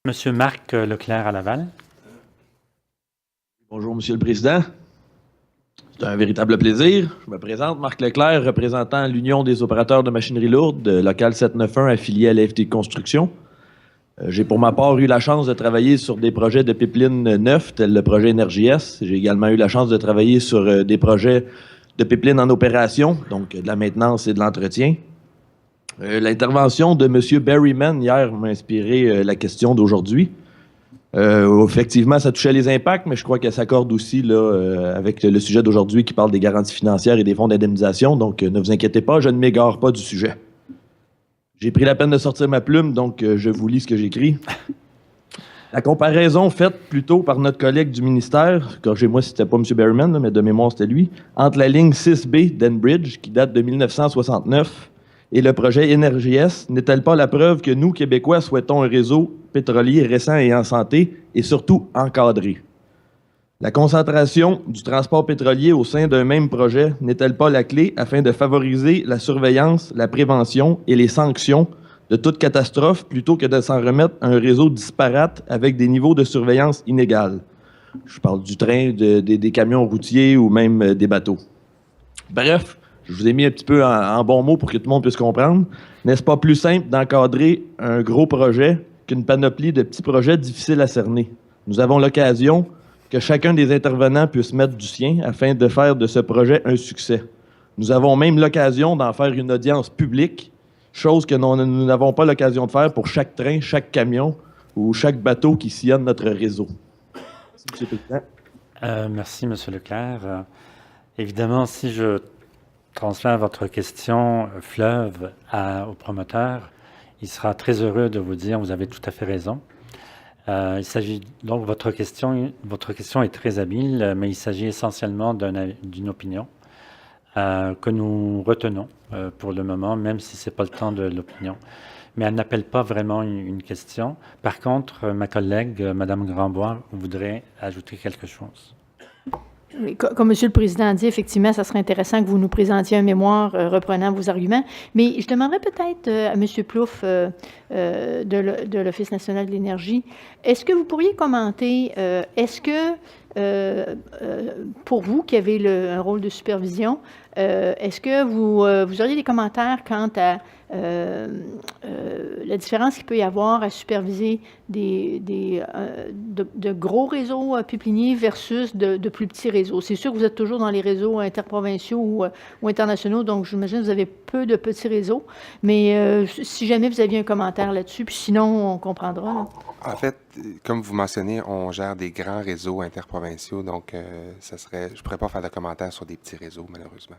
Monsieur Marc Leclerc à Laval. Bonjour, Monsieur le Président. C'est un véritable plaisir. Je me présente, Marc Leclerc, représentant l'Union des opérateurs de machinerie lourde, local 791, affilié à l'AFT Construction. J'ai pour ma part eu la chance de travailler sur des projets de pipeline neufs, tels le projet NRJS. J'ai également eu la chance de travailler sur des projets de pipeline en opération, donc de la maintenance et de l'entretien. L'intervention de M. Berryman hier m'a inspiré la question d'aujourd'hui. Effectivement, ça touchait les impacts, mais je crois qu'elle s'accorde aussi là, avec le sujet d'aujourd'hui qui parle des garanties financières et des fonds d'indemnisation. Donc, ne vous inquiétez pas, je ne m'égare pas du sujet. J'ai pris la peine de sortir ma plume, donc je vous lis ce que j'écris. La comparaison faite plus tôt par notre collègue du ministère, corrigez-moi si c'était pas M. Berryman, là, mais de mémoire c'était lui, entre la ligne 6B d'Enbridge, qui date de 1969, et le projet NRJS, n'est-elle pas la preuve que nous, Québécois, souhaitons un réseau pétrolier récent et en santé, et surtout encadré? La concentration du transport pétrolier au sein d'un même projet n'est-elle pas la clé afin de favoriser la surveillance, la prévention et les sanctions de toute catastrophe plutôt que de s'en remettre à un réseau disparate avec des niveaux de surveillance inégales? Je parle du train, des camions routiers ou même des bateaux. Bref, je vous ai mis un petit peu en bons mots pour que tout le monde puisse comprendre. N'est-ce pas plus simple d'encadrer un gros projet qu'une panoplie de petits projets difficiles à cerner? Nous avons l'occasion que chacun des intervenants puisse mettre du sien afin de faire de ce projet un succès. Nous avons même l'occasion d'en faire une audience publique, chose que nous n'avons pas l'occasion de faire pour chaque train, chaque camion ou chaque bateau qui sillonne notre réseau. Merci, M. le Président. Merci, M. Leclerc. Évidemment, si je transfère votre question fleuve au promoteur, il sera très heureux de vous dire, vous avez tout à fait raison. Il s'agit donc votre question est très habile, mais il s'agit essentiellement d'une opinion que nous retenons pour le moment, même si c'est pas le temps de l'opinion. Mais elle n'appelle pas vraiment une question. Par contre, ma collègue, Mme Grandbois, voudrait ajouter quelque chose. Oui, comme M. le Président a dit, effectivement, ça serait intéressant que vous nous présentiez un mémoire reprenant vos arguments. Mais je demanderais peut-être à M. Plouffe de l'Office national de l'énergie, est-ce que vous pourriez commenter, est-ce que pour vous qui avez un rôle de supervision, est-ce que vous auriez des commentaires quant à la différence qu'il peut y avoir à superviser de gros réseaux pipeliniers versus de plus petits réseaux? C'est sûr que vous êtes toujours dans les réseaux interprovinciaux ou internationaux, donc j'imagine que vous avez peu de petits réseaux, mais si jamais vous aviez un commentaire là-dessus, puis sinon, on comprendra. Là. En fait, comme vous mentionnez, on gère des grands réseaux interprovinciaux, donc je ne pourrais pas faire de commentaires sur des petits réseaux, malheureusement.